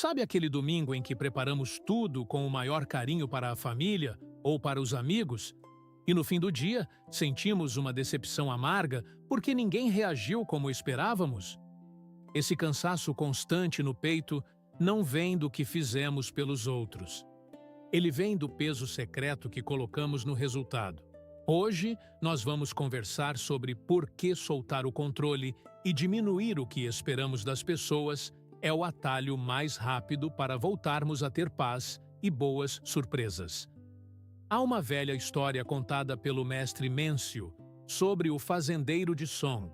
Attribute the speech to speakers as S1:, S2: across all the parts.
S1: Sabe aquele domingo em que preparamos tudo com o maior carinho para a família ou para os amigos? E no fim do dia, sentimos uma decepção amarga porque ninguém reagiu como esperávamos? Esse cansaço constante no peito não vem do que fizemos pelos outros. Ele vem do peso secreto que colocamos no resultado. Hoje, nós vamos conversar sobre por que soltar o controle e diminuir o que esperamos das pessoas é o atalho mais rápido para voltarmos a ter paz e boas surpresas. Há uma velha história contada pelo mestre Mêncio sobre o fazendeiro de Song.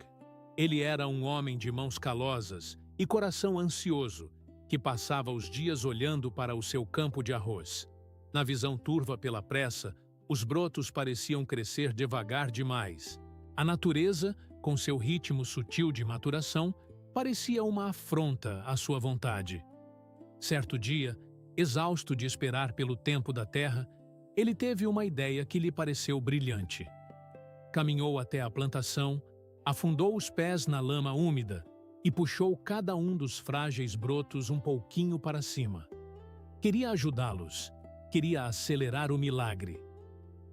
S1: Ele era um homem de mãos calosas e coração ansioso, que passava os dias olhando para o seu campo de arroz. Na visão turva pela pressa, os brotos pareciam crescer devagar demais. A natureza, com seu ritmo sutil de maturação, parecia uma afronta à sua vontade. Certo dia, exausto de esperar pelo tempo da terra, ele teve uma ideia que lhe pareceu brilhante. Caminhou até a plantação, afundou os pés na lama úmida e puxou cada um dos frágeis brotos um pouquinho para cima. Queria ajudá-los, queria acelerar o milagre.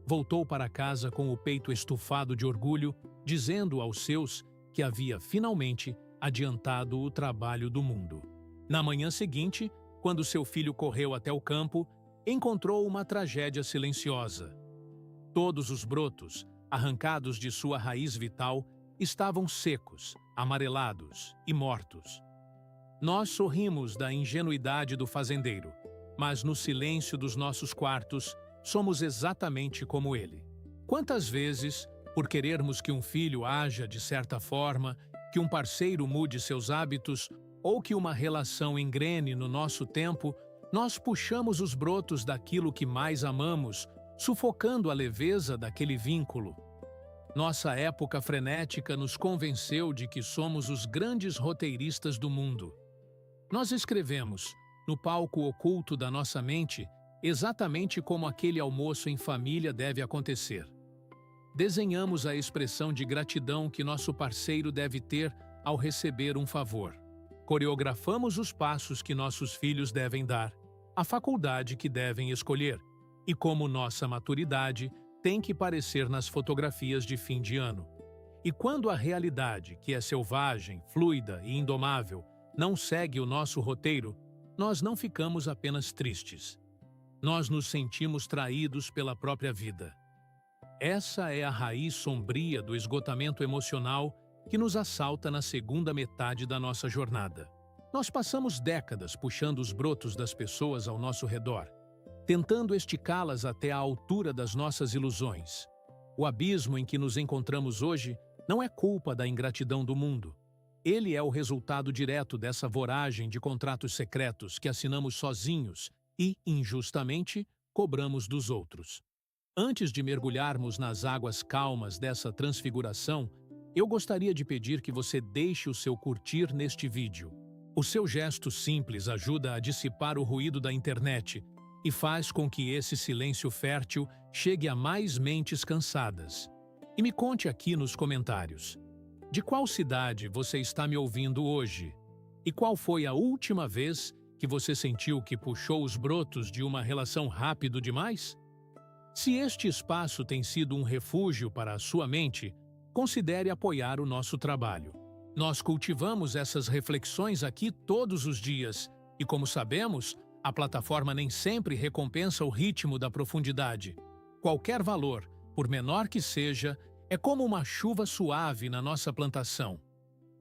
S1: Voltou para casa com o peito estufado de orgulho, dizendo aos seus que havia finalmente adiantado o trabalho do mundo. Na manhã seguinte, quando seu filho correu até o campo, encontrou uma tragédia silenciosa. Todos os brotos, arrancados de sua raiz vital, estavam secos, amarelados e mortos. Nós sorrimos da ingenuidade do fazendeiro, mas no silêncio dos nossos quartos, somos exatamente como ele. Quantas vezes, por querermos que um filho haja de certa forma, que um parceiro mude seus hábitos ou que uma relação engrene no nosso tempo, nós puxamos os brotos daquilo que mais amamos, sufocando a leveza daquele vínculo. Nossa época frenética nos convenceu de que somos os grandes roteiristas do mundo. Nós escrevemos, no palco oculto da nossa mente, exatamente como aquele almoço em família deve acontecer. Desenhamos a expressão de gratidão que nosso parceiro deve ter ao receber um favor. Coreografamos os passos que nossos filhos devem dar, a faculdade que devem escolher, e como nossa maturidade tem que parecer nas fotografias de fim de ano. E quando a realidade, que é selvagem, fluida e indomável, não segue o nosso roteiro, nós não ficamos apenas tristes. Nós nos sentimos traídos pela própria vida. Essa é a raiz sombria do esgotamento emocional que nos assalta na segunda metade da nossa jornada. Nós passamos décadas puxando os brotos das pessoas ao nosso redor, tentando esticá-las até a altura das nossas ilusões. O abismo em que nos encontramos hoje não é culpa da ingratidão do mundo. Ele é o resultado direto dessa voragem de contratos secretos que assinamos sozinhos e, injustamente, cobramos dos outros. Antes de mergulharmos nas águas calmas dessa transfiguração, eu gostaria de pedir que você deixe o seu curtir neste vídeo. O seu gesto simples ajuda a dissipar o ruído da internet e faz com que esse silêncio fértil chegue a mais mentes cansadas. E me conte aqui nos comentários. De qual cidade você está me ouvindo hoje? E qual foi a última vez que você sentiu que puxou os brotos de uma relação rápido demais? Se este espaço tem sido um refúgio para a sua mente, considere apoiar o nosso trabalho. Nós cultivamos essas reflexões aqui todos os dias e, como sabemos, a plataforma nem sempre recompensa o ritmo da profundidade. Qualquer valor, por menor que seja, é como uma chuva suave na nossa plantação.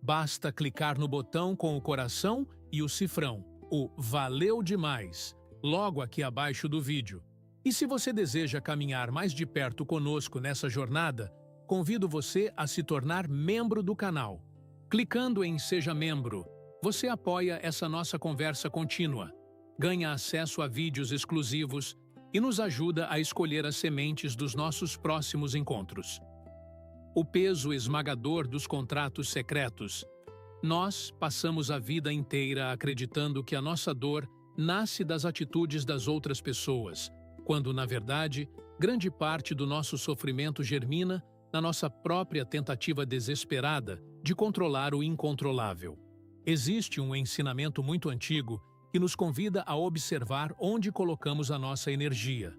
S1: Basta clicar no botão com o coração e o cifrão, o "Valeu demais", logo aqui abaixo do vídeo. E se você deseja caminhar mais de perto conosco nessa jornada, convido você a se tornar membro do canal. Clicando em Seja Membro, você apoia essa nossa conversa contínua, ganha acesso a vídeos exclusivos e nos ajuda a escolher as sementes dos nossos próximos encontros. O peso esmagador dos contratos secretos. Nós passamos a vida inteira acreditando que a nossa dor nasce das atitudes das outras pessoas, quando, na verdade, grande parte do nosso sofrimento germina na nossa própria tentativa desesperada de controlar o incontrolável. Existe um ensinamento muito antigo que nos convida a observar onde colocamos a nossa energia.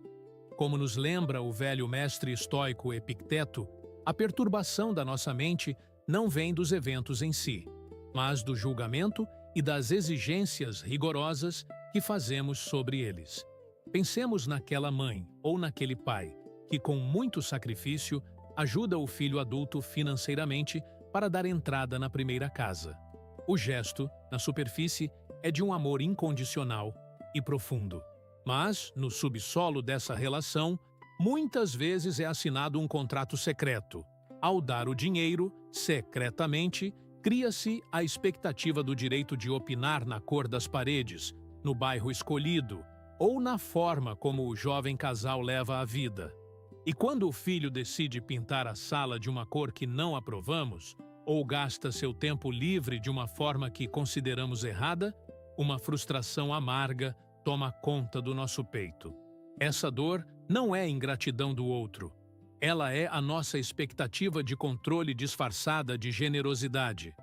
S1: Como nos lembra o velho mestre estoico Epicteto, a perturbação da nossa mente não vem dos eventos em si, mas do julgamento e das exigências rigorosas que fazemos sobre eles. Pensemos naquela mãe ou naquele pai que, com muito sacrifício, ajuda o filho adulto financeiramente para dar entrada na primeira casa. O gesto, na superfície, é de um amor incondicional e profundo. Mas, no subsolo dessa relação, muitas vezes é assinado um contrato secreto. Ao dar o dinheiro, secretamente, cria-se a expectativa do direito de opinar na cor das paredes, no bairro escolhido, ou na forma como o jovem casal leva a vida. E quando o filho decide pintar a sala de uma cor que não aprovamos, ou gasta seu tempo livre de uma forma que consideramos errada, uma frustração amarga toma conta do nosso peito. Essa dor não é ingratidão do outro. Ela é a nossa expectativa de controle disfarçada de generosidade.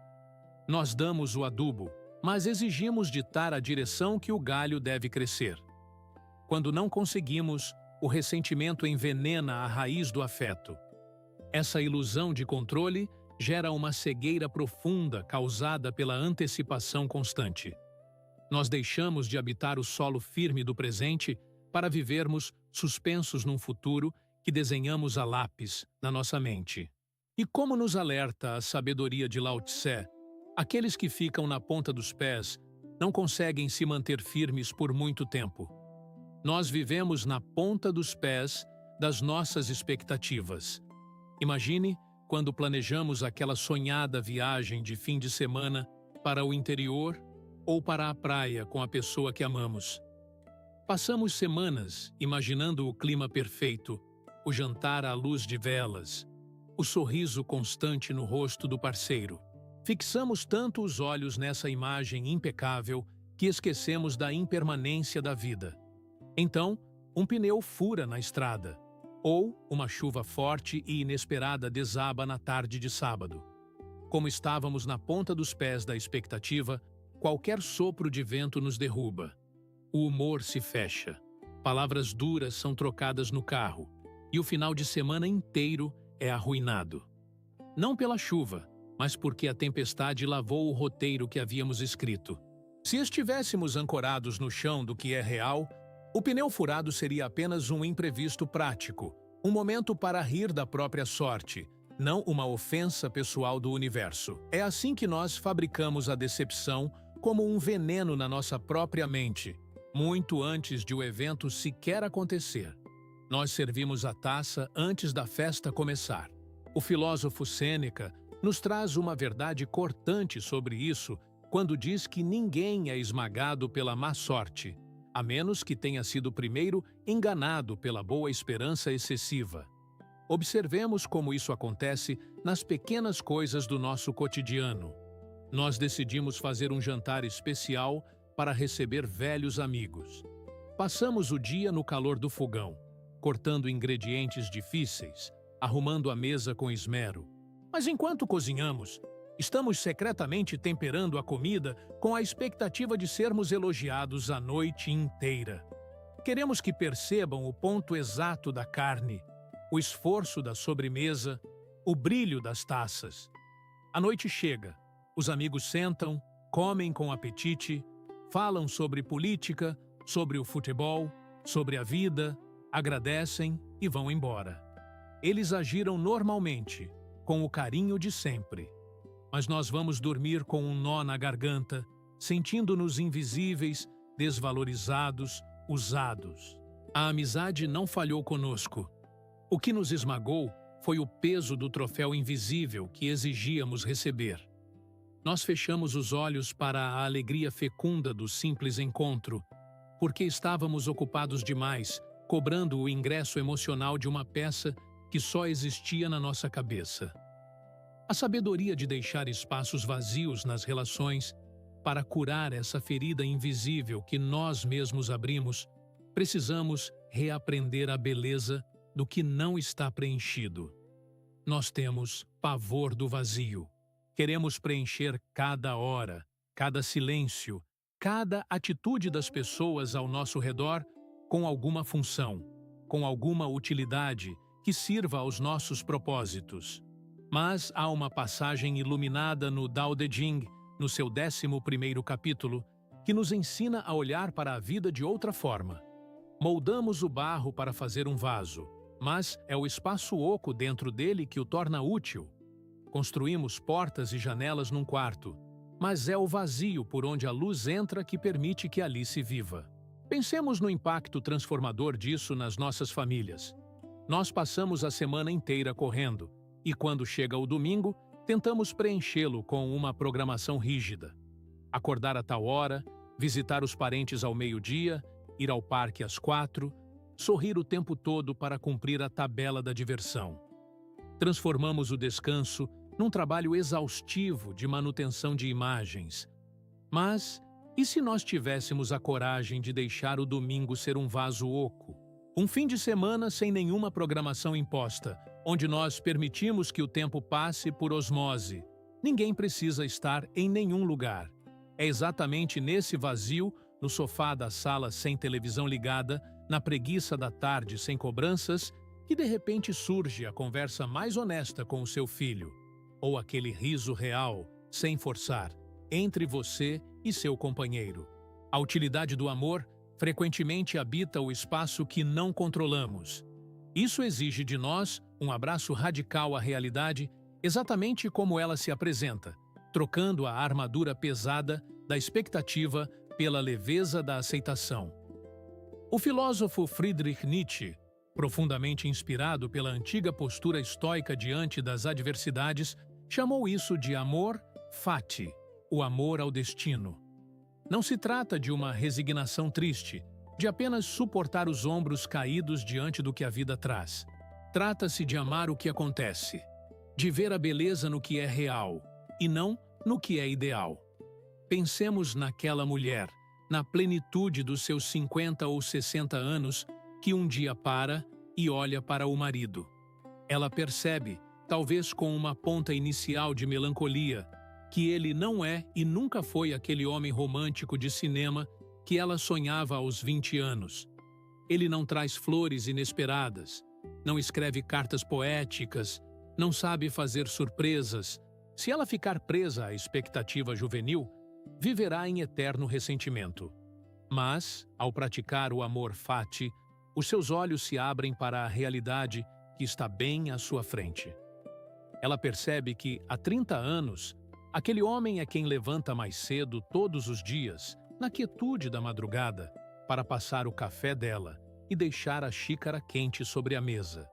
S1: Nós damos o adubo, mas exigimos ditar a direção que o galho deve crescer. Quando não conseguimos, o ressentimento envenena a raiz do afeto. Essa ilusão de controle gera uma cegueira profunda causada pela antecipação constante. Nós deixamos de habitar o solo firme do presente para vivermos suspensos num futuro que desenhamos a lápis na nossa mente. E como nos alerta a sabedoria de Lao Tse, aqueles que ficam na ponta dos pés não conseguem se manter firmes por muito tempo. Nós vivemos na ponta dos pés das nossas expectativas. Imagine quando planejamos aquela sonhada viagem de fim de semana para o interior ou para a praia com a pessoa que amamos. Passamos semanas imaginando o clima perfeito, o jantar à luz de velas, o sorriso constante no rosto do parceiro. Fixamos tanto os olhos nessa imagem impecável que esquecemos da impermanência da vida. Então, um pneu fura na estrada, ou uma chuva forte e inesperada desaba na tarde de sábado. Como estávamos na ponta dos pés da expectativa, qualquer sopro de vento nos derruba. O humor se fecha, palavras duras são trocadas no carro, e o final de semana inteiro é arruinado. Não pela chuva, mas porque a tempestade lavou o roteiro que havíamos escrito. Se estivéssemos ancorados no chão do que é real, o pneu furado seria apenas um imprevisto prático, um momento para rir da própria sorte, não uma ofensa pessoal do universo. É assim que nós fabricamos a decepção como um veneno na nossa própria mente, muito antes de o evento sequer acontecer. Nós servimos a taça antes da festa começar. O filósofo Sêneca nos traz uma verdade cortante sobre isso quando diz que ninguém é esmagado pela má sorte, a menos que tenha sido primeiro enganado pela boa esperança excessiva. Observemos como isso acontece nas pequenas coisas do nosso cotidiano. Nós decidimos fazer um jantar especial para receber velhos amigos. Passamos o dia no calor do fogão, cortando ingredientes difíceis, arrumando a mesa com esmero. Mas enquanto cozinhamos, estamos secretamente temperando a comida com a expectativa de sermos elogiados a noite inteira. Queremos que percebam o ponto exato da carne, o esforço da sobremesa, o brilho das taças. A noite chega, os amigos sentam, comem com apetite, falam sobre política, sobre o futebol, sobre a vida, agradecem e vão embora. Eles agiram normalmente, com o carinho de sempre. Mas nós vamos dormir com um nó na garganta, sentindo-nos invisíveis, desvalorizados, usados. A amizade não falhou conosco. O que nos esmagou foi o peso do troféu invisível que exigíamos receber. Nós fechamos os olhos para a alegria fecunda do simples encontro, porque estávamos ocupados demais, cobrando o ingresso emocional de uma peça que só existia na nossa cabeça. A sabedoria de deixar espaços vazios nas relações para curar essa ferida invisível que nós mesmos abrimos, precisamos reaprender a beleza do que não está preenchido. Nós temos pavor do vazio. Queremos preencher cada hora, cada silêncio, cada atitude das pessoas ao nosso redor com alguma função, com alguma utilidade que sirva aos nossos propósitos. Mas há uma passagem iluminada no Tao Te Ching, no seu 11º capítulo, que nos ensina a olhar para a vida de outra forma. Moldamos o barro para fazer um vaso, mas é o espaço oco dentro dele que o torna útil. Construímos portas e janelas num quarto, mas é o vazio por onde a luz entra que permite que ali se viva. Pensemos no impacto transformador disso nas nossas famílias. Nós passamos a semana inteira correndo, e quando chega o domingo, tentamos preenchê-lo com uma programação rígida. Acordar a tal hora, visitar os parentes ao meio-dia, ir ao parque às 4, sorrir o tempo todo para cumprir a tabela da diversão. Transformamos o descanso num trabalho exaustivo de manutenção de imagens. Mas, e se nós tivéssemos a coragem de deixar o domingo ser um vaso oco? Um fim de semana sem nenhuma programação imposta, onde nós permitimos que o tempo passe por osmose. Ninguém precisa estar em nenhum lugar. É exatamente nesse vazio, no sofá da sala sem televisão ligada, na preguiça da tarde sem cobranças, que de repente surge a conversa mais honesta com o seu filho, ou aquele riso real, sem forçar, entre você e seu companheiro. A utilidade do amor frequentemente habita o espaço que não controlamos. Isso exige de nós um abraço radical à realidade, exatamente como ela se apresenta, trocando a armadura pesada da expectativa pela leveza da aceitação. O filósofo Friedrich Nietzsche, profundamente inspirado pela antiga postura estoica diante das adversidades, chamou isso de amor fati, o amor ao destino. Não se trata de uma resignação triste, de apenas suportar os ombros caídos diante do que a vida traz. Trata-se de amar o que acontece, de ver a beleza no que é real e não no que é ideal. Pensemos naquela mulher, na plenitude dos seus 50 ou 60 anos, que um dia para e olha para o marido. Ela percebe, talvez com uma ponta inicial de melancolia, que ele não é e nunca foi aquele homem romântico de cinema que ela sonhava aos 20 anos. Ele não traz flores inesperadas, não escreve cartas poéticas, não sabe fazer surpresas. Se ela ficar presa à expectativa juvenil, viverá em eterno ressentimento. Mas, ao praticar o amor fati, os seus olhos se abrem para a realidade que está bem à sua frente. Ela percebe que, há 30 anos, aquele homem é quem levanta mais cedo todos os dias, na quietude da madrugada, para passar o café dela e deixar a xícara quente sobre a mesa.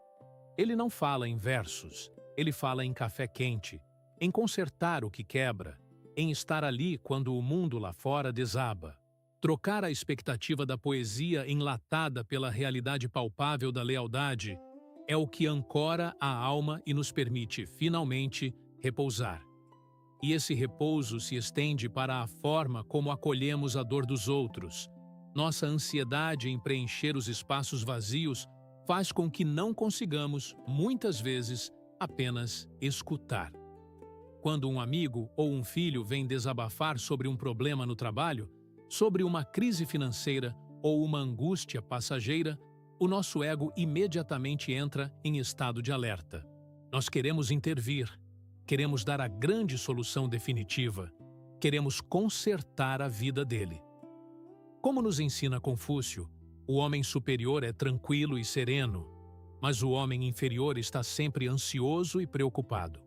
S1: Ele não fala em versos, ele fala em café quente, em consertar o que quebra, em estar ali quando o mundo lá fora desaba. Trocar a expectativa da poesia enlatada pela realidade palpável da lealdade é o que ancora a alma e nos permite, finalmente, repousar. E esse repouso se estende para a forma como acolhemos a dor dos outros. Nossa ansiedade em preencher os espaços vazios faz com que não consigamos, muitas vezes, apenas escutar. Quando um amigo ou um filho vem desabafar sobre um problema no trabalho, sobre uma crise financeira ou uma angústia passageira, o nosso ego imediatamente entra em estado de alerta. Nós queremos intervir, queremos dar a grande solução definitiva, queremos consertar a vida dele. Como nos ensina Confúcio, o homem superior é tranquilo e sereno, mas o homem inferior está sempre ansioso e preocupado.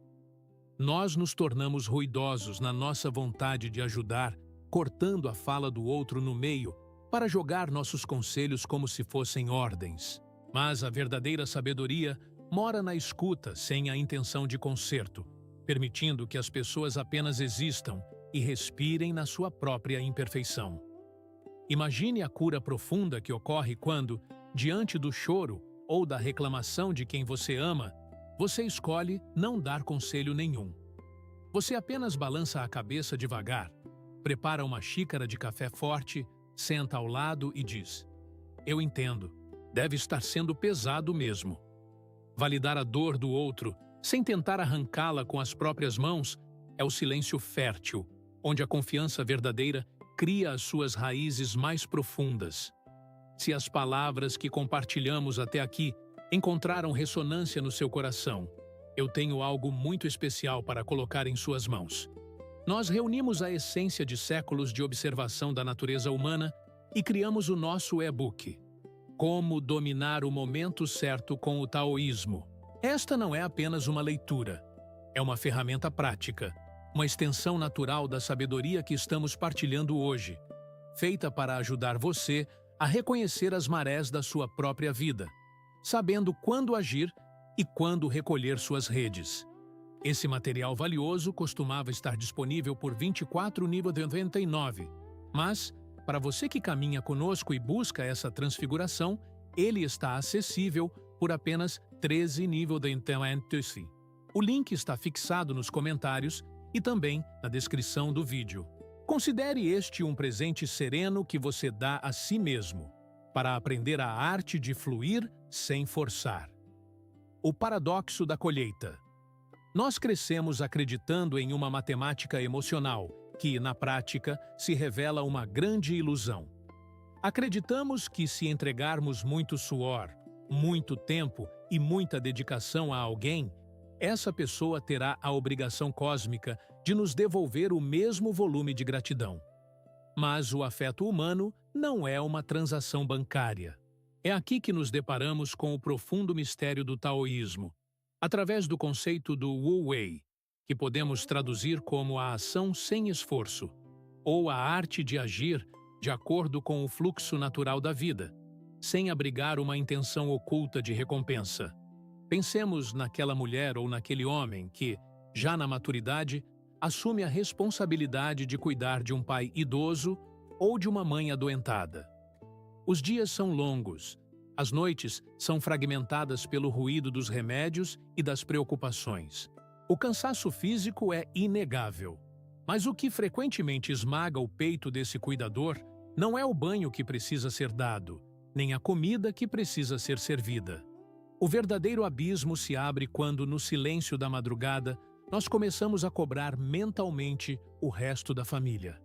S1: Nós nos tornamos ruidosos na nossa vontade de ajudar, cortando a fala do outro no meio, para jogar nossos conselhos como se fossem ordens. Mas a verdadeira sabedoria mora na escuta sem a intenção de conserto, permitindo que as pessoas apenas existam e respirem na sua própria imperfeição. Imagine a cura profunda que ocorre quando, diante do choro ou da reclamação de quem você ama, você escolhe não dar conselho nenhum. Você apenas balança a cabeça devagar, prepara uma xícara de café forte, senta ao lado e diz: "Eu entendo, deve estar sendo pesado mesmo." Validar a dor do outro, sem tentar arrancá-la com as próprias mãos, é o silêncio fértil, onde a confiança verdadeira cria as suas raízes mais profundas. Se as palavras que compartilhamos até aqui encontraram ressonância no seu coração, eu tenho algo muito especial para colocar em suas mãos. Nós reunimos a essência de séculos de observação da natureza humana e criamos o nosso e-book, Como Dominar o Momento Certo com o Taoísmo. Esta não é apenas uma leitura, é uma ferramenta prática, uma extensão natural da sabedoria que estamos partilhando hoje, feita para ajudar você a reconhecer as marés da sua própria vida, sabendo quando agir e quando recolher suas redes. Esse material valioso costumava estar disponível por R$ 24,99, mas, para você que caminha conosco e busca essa transfiguração, ele está acessível por apenas R$ 13,99. O link está fixado nos comentários e também na descrição do vídeo. Considere este um presente sereno que você dá a si mesmo, para aprender a arte de fluir sem forçar. O paradoxo da colheita. Nós crescemos acreditando em uma matemática emocional, que, na prática, se revela uma grande ilusão. Acreditamos que se entregarmos muito suor, muito tempo e muita dedicação a alguém, essa pessoa terá a obrigação cósmica de nos devolver o mesmo volume de gratidão. Mas o afeto humano não é uma transação bancária. É aqui que nos deparamos com o profundo mistério do taoísmo, através do conceito do Wu Wei, que podemos traduzir como a ação sem esforço, ou a arte de agir de acordo com o fluxo natural da vida, sem abrigar uma intenção oculta de recompensa. Pensemos naquela mulher ou naquele homem que, já na maturidade, assume a responsabilidade de cuidar de um pai idoso ou de uma mãe adoentada. Os dias são longos, as noites são fragmentadas pelo ruído dos remédios e das preocupações. O cansaço físico é inegável, mas o que frequentemente esmaga o peito desse cuidador não é o banho que precisa ser dado, nem a comida que precisa ser servida. O verdadeiro abismo se abre quando, no silêncio da madrugada, nós começamos a cobrar mentalmente o resto da família.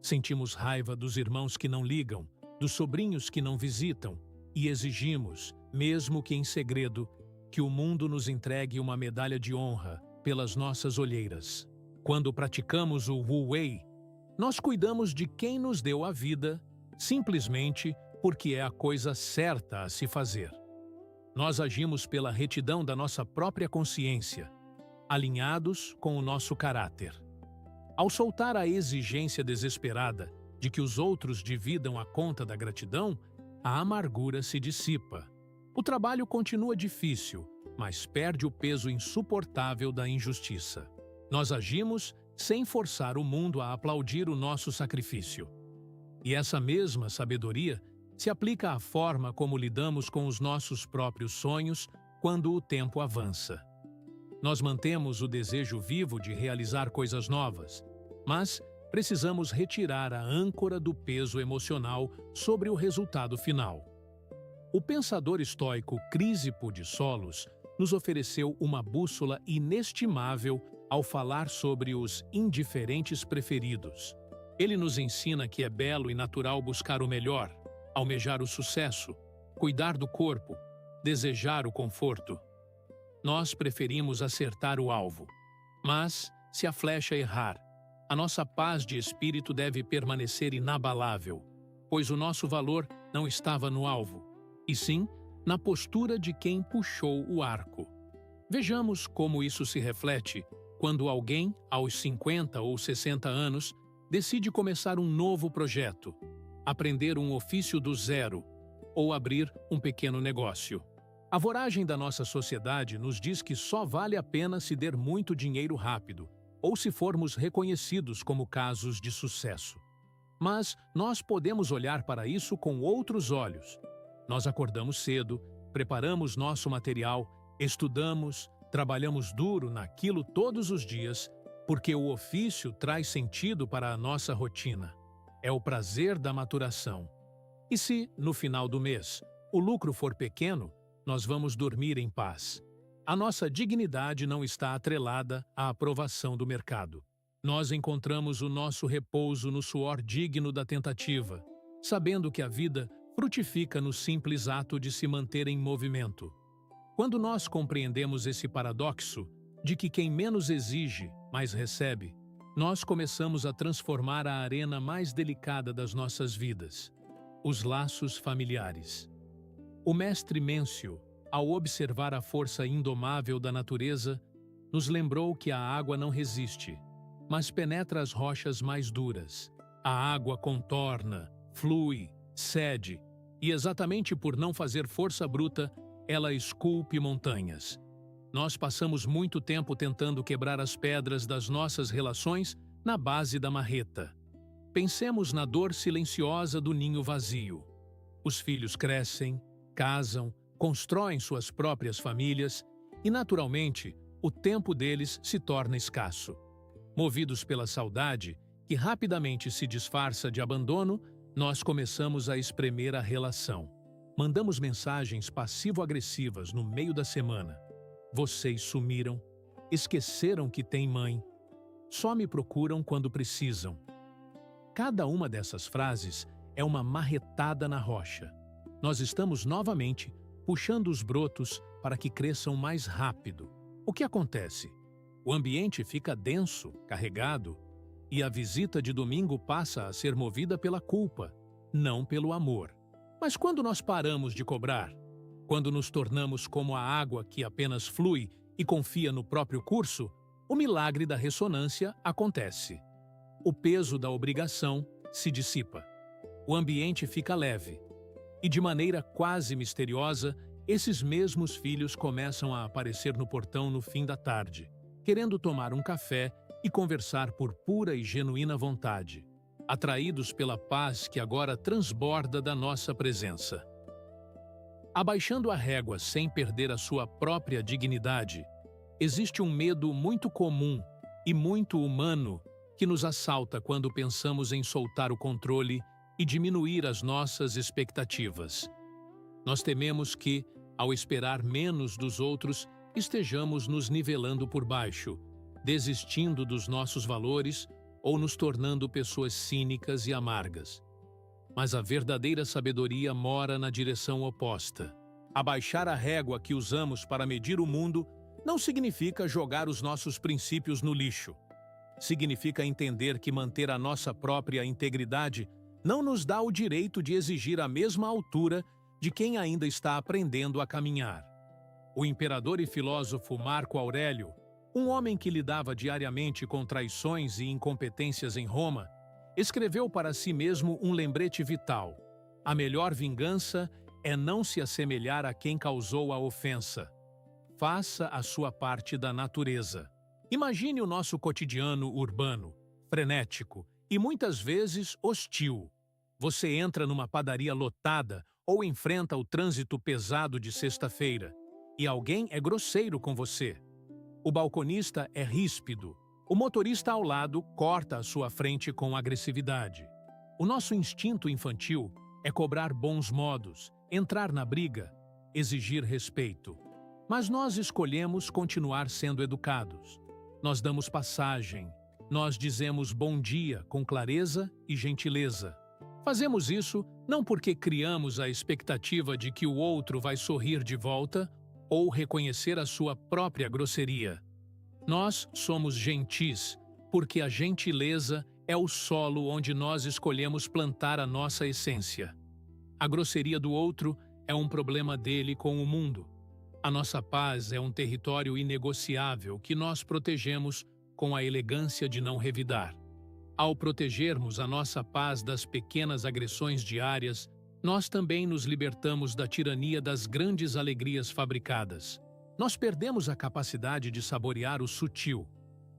S1: Sentimos raiva dos irmãos que não ligam, dos sobrinhos que não visitam, e exigimos, mesmo que em segredo, que o mundo nos entregue uma medalha de honra pelas nossas olheiras. Quando praticamos o Wu Wei, nós cuidamos de quem nos deu a vida, simplesmente porque é a coisa certa a se fazer. Nós agimos pela retidão da nossa própria consciência, alinhados com o nosso caráter. Ao soltar a exigência desesperada de que os outros dividam a conta da gratidão, a amargura se dissipa. O trabalho continua difícil, mas perde o peso insuportável da injustiça. Nós agimos sem forçar o mundo a aplaudir o nosso sacrifício. E essa mesma sabedoria se aplica à forma como lidamos com os nossos próprios sonhos quando o tempo avança. Nós mantemos o desejo vivo de realizar coisas novas, mas precisamos retirar a âncora do peso emocional sobre o resultado final. O pensador estoico Crísipo de Solos nos ofereceu uma bússola inestimável ao falar sobre os indiferentes preferidos. Ele nos ensina que é belo e natural buscar o melhor, almejar o sucesso, cuidar do corpo, desejar o conforto. Nós preferimos acertar o alvo. Mas, se a flecha errar, a nossa paz de espírito deve permanecer inabalável, pois o nosso valor não estava no alvo, e sim na postura de quem puxou o arco. Vejamos como isso se reflete quando alguém, aos 50 ou 60 anos, decide começar um novo projeto, aprender um ofício do zero ou abrir um pequeno negócio. A voragem da nossa sociedade nos diz que só vale a pena se der muito dinheiro rápido ou se formos reconhecidos como casos de sucesso. Mas nós podemos olhar para isso com outros olhos. Nós acordamos cedo, preparamos nosso material, estudamos, trabalhamos duro naquilo todos os dias, porque o ofício traz sentido para a nossa rotina. É o prazer da maturação. E se, no final do mês, o lucro for pequeno, nós vamos dormir em paz. A nossa dignidade não está atrelada à aprovação do mercado. Nós encontramos o nosso repouso no suor digno da tentativa, sabendo que a vida frutifica no simples ato de se manter em movimento. Quando nós compreendemos esse paradoxo de que quem menos exige, mais recebe, nós começamos a transformar a arena mais delicada das nossas vidas, os laços familiares. O mestre Mêncio, ao observar a força indomável da natureza, nos lembrou que a água não resiste, mas penetra as rochas mais duras. A água contorna, flui, cede, e exatamente por não fazer força bruta, ela esculpe montanhas. Nós passamos muito tempo tentando quebrar as pedras das nossas relações na base da marreta. Pensemos na dor silenciosa do ninho vazio. Os filhos crescem, casam, constroem suas próprias famílias e, naturalmente, o tempo deles se torna escasso. Movidos pela saudade, que rapidamente se disfarça de abandono, nós começamos a espremer a relação. Mandamos mensagens passivo-agressivas no meio da semana. Vocês sumiram, esqueceram que têm mãe, só me procuram quando precisam. Cada uma dessas frases é uma marretada na rocha. Nós estamos novamente puxando os brotos para que cresçam mais rápido. O que acontece? O ambiente fica denso, carregado, e a visita de domingo passa a ser movida pela culpa, não pelo amor. Mas quando nós paramos de cobrar, quando nos tornamos como a água que apenas flui e confia no próprio curso, o milagre da ressonância acontece. O peso da obrigação se dissipa. O ambiente fica leve. E de maneira quase misteriosa, esses mesmos filhos começam a aparecer no portão no fim da tarde, querendo tomar um café e conversar por pura e genuína vontade, atraídos pela paz que agora transborda da nossa presença. Abaixando a régua sem perder a sua própria dignidade, existe um medo muito comum e muito humano que nos assalta quando pensamos em soltar o controle e diminuir as nossas expectativas. Nós tememos que, ao esperar menos dos outros, estejamos nos nivelando por baixo, desistindo dos nossos valores ou nos tornando pessoas cínicas e amargas. Mas a verdadeira sabedoria mora na direção oposta. Abaixar a régua que usamos para medir o mundo não significa jogar os nossos princípios no lixo. Significa entender que manter a nossa própria integridade não nos dá o direito de exigir a mesma altura de quem ainda está aprendendo a caminhar. O imperador e filósofo Marco Aurélio, um homem que lidava diariamente com traições e incompetências em Roma, escreveu para si mesmo um lembrete vital: a melhor vingança é não se assemelhar a quem causou a ofensa. Faça a sua parte da natureza. Imagine o nosso cotidiano urbano, frenético e muitas vezes hostil. Você entra numa padaria lotada ou enfrenta o trânsito pesado de sexta-feira e alguém é grosseiro com você. O balconista é ríspido. O motorista ao lado corta a sua frente com agressividade. O nosso instinto infantil é cobrar bons modos, entrar na briga, exigir respeito. Mas nós escolhemos continuar sendo educados. Nós damos passagem. Nós dizemos bom dia com clareza e gentileza. Fazemos isso não porque criamos a expectativa de que o outro vai sorrir de volta ou reconhecer a sua própria grosseria. Nós somos gentis porque a gentileza é o solo onde nós escolhemos plantar a nossa essência. A grosseria do outro é um problema dele com o mundo. A nossa paz é um território inegociável que nós protegemos com a elegância de não revidar. Ao protegermos a nossa paz das pequenas agressões diárias, nós também nos libertamos da tirania das grandes alegrias fabricadas. Nós perdemos a capacidade de saborear o sutil.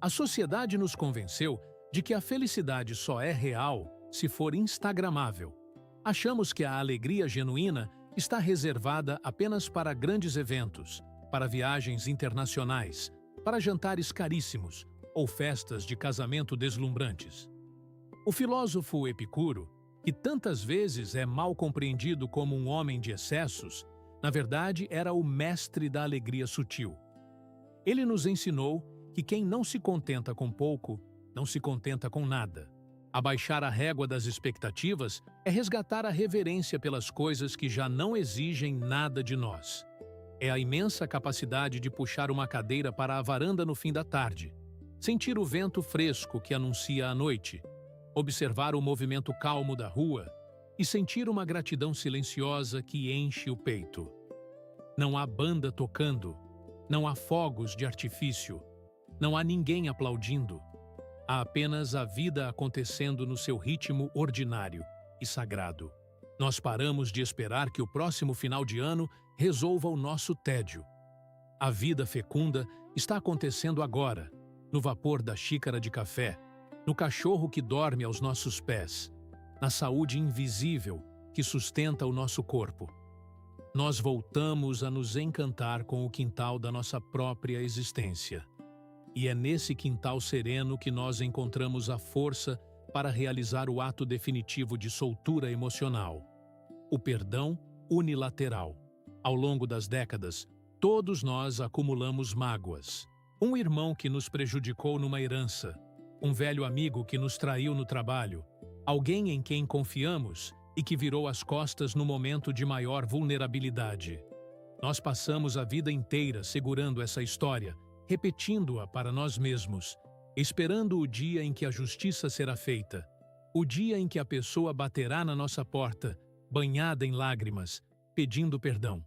S1: A sociedade nos convenceu de que a felicidade só é real se for instagramável. Achamos que a alegria genuína está reservada apenas para grandes eventos, para viagens internacionais, para jantares caríssimos ou festas de casamento deslumbrantes. O filósofo Epicuro, que tantas vezes é mal compreendido como um homem de excessos, na verdade era o mestre da alegria sutil. Ele nos ensinou que quem não se contenta com pouco não se contenta com nada. Abaixar a régua das expectativas é resgatar a reverência pelas coisas que já não exigem nada de nós. É a imensa capacidade de puxar uma cadeira para a varanda no fim da tarde, sentir o vento fresco que anuncia a noite, observar o movimento calmo da rua e sentir uma gratidão silenciosa que enche o peito. Não há banda tocando, não há fogos de artifício, não há ninguém aplaudindo. Há apenas a vida acontecendo no seu ritmo ordinário e sagrado. Nós paramos de esperar que o próximo final de ano resolva o nosso tédio. A vida fecunda está acontecendo agora, no vapor da xícara de café, no cachorro que dorme aos nossos pés, na saúde invisível que sustenta o nosso corpo. Nós voltamos a nos encantar com o quintal da nossa própria existência. E é nesse quintal sereno que nós encontramos a força para realizar o ato definitivo de soltura emocional. O perdão unilateral. Ao longo das décadas, todos nós acumulamos mágoas. Um irmão que nos prejudicou numa herança, um velho amigo que nos traiu no trabalho, alguém em quem confiamos e que virou as costas no momento de maior vulnerabilidade. Nós passamos a vida inteira segurando essa história, repetindo-a para nós mesmos, esperando o dia em que a justiça será feita, o dia em que a pessoa baterá na nossa porta, banhada em lágrimas, pedindo perdão.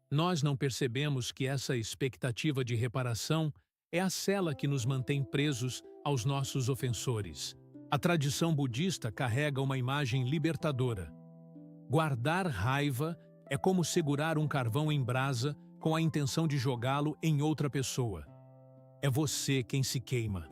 S1: Nós não percebemos que essa expectativa de reparação é a cela que nos mantém presos aos nossos ofensores. A tradição budista carrega uma imagem libertadora. Guardar raiva é como segurar um carvão em brasa com a intenção de jogá-lo em outra pessoa. É você quem se queima.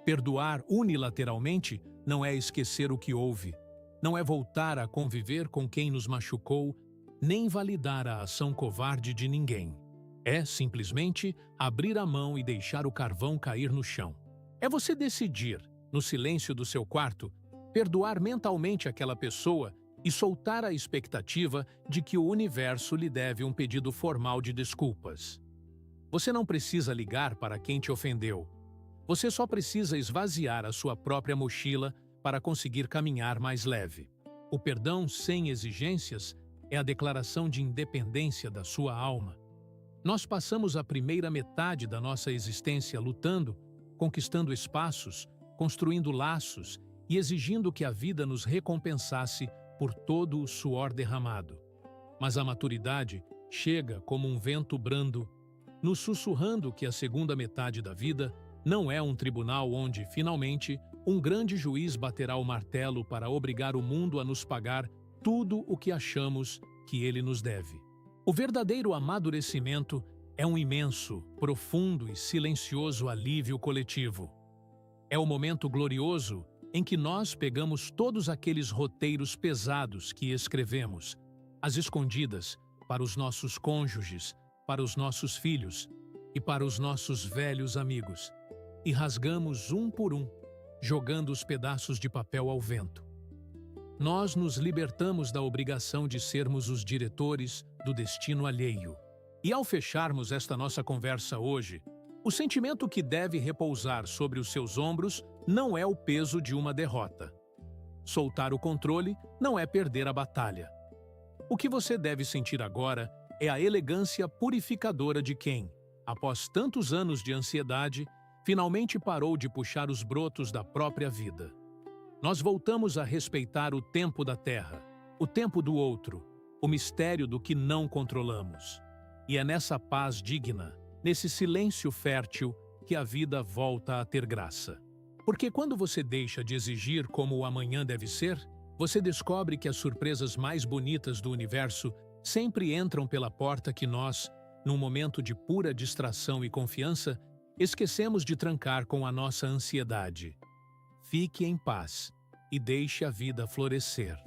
S1: Perdoar unilateralmente não é esquecer o que houve, não é voltar a conviver com quem nos machucou, nem validar a ação covarde de ninguém. É, simplesmente, abrir a mão e deixar o carvão cair no chão. É você decidir, no silêncio do seu quarto, perdoar mentalmente aquela pessoa e soltar a expectativa de que o universo lhe deve um pedido formal de desculpas. Você não precisa ligar para quem te ofendeu. Você só precisa esvaziar a sua própria mochila para conseguir caminhar mais leve. O perdão sem exigências é a declaração de independência da sua alma. Nós passamos a primeira metade da nossa existência lutando, conquistando espaços, construindo laços e exigindo que a vida nos recompensasse por todo o suor derramado. Mas a maturidade chega como um vento brando, nos sussurrando que a segunda metade da vida não é um tribunal onde, finalmente, um grande juiz baterá o martelo para obrigar o mundo a nos pagar tudo o que achamos que ele nos deve. O verdadeiro amadurecimento é um imenso, profundo e silencioso alívio coletivo. É o momento glorioso em que nós pegamos todos aqueles roteiros pesados que escrevemos, às escondidas, para os nossos cônjuges, para os nossos filhos e para os nossos velhos amigos, e rasgamos um por um, jogando os pedaços de papel ao vento. Nós nos libertamos da obrigação de sermos os diretores do destino alheio. E ao fecharmos esta nossa conversa hoje, o sentimento que deve repousar sobre os seus ombros não é o peso de uma derrota. Soltar o controle não é perder a batalha. O que você deve sentir agora é a elegância purificadora de quem, após tantos anos de ansiedade, finalmente parou de puxar os brotos da própria vida. Nós voltamos a respeitar o tempo da terra, o tempo do outro, o mistério do que não controlamos. E é nessa paz digna, nesse silêncio fértil, que a vida volta a ter graça. Porque quando você deixa de exigir como o amanhã deve ser, você descobre que as surpresas mais bonitas do universo sempre entram pela porta que nós, num momento de pura distração e confiança, esquecemos de trancar com a nossa ansiedade. Fique em paz e deixe a vida florescer.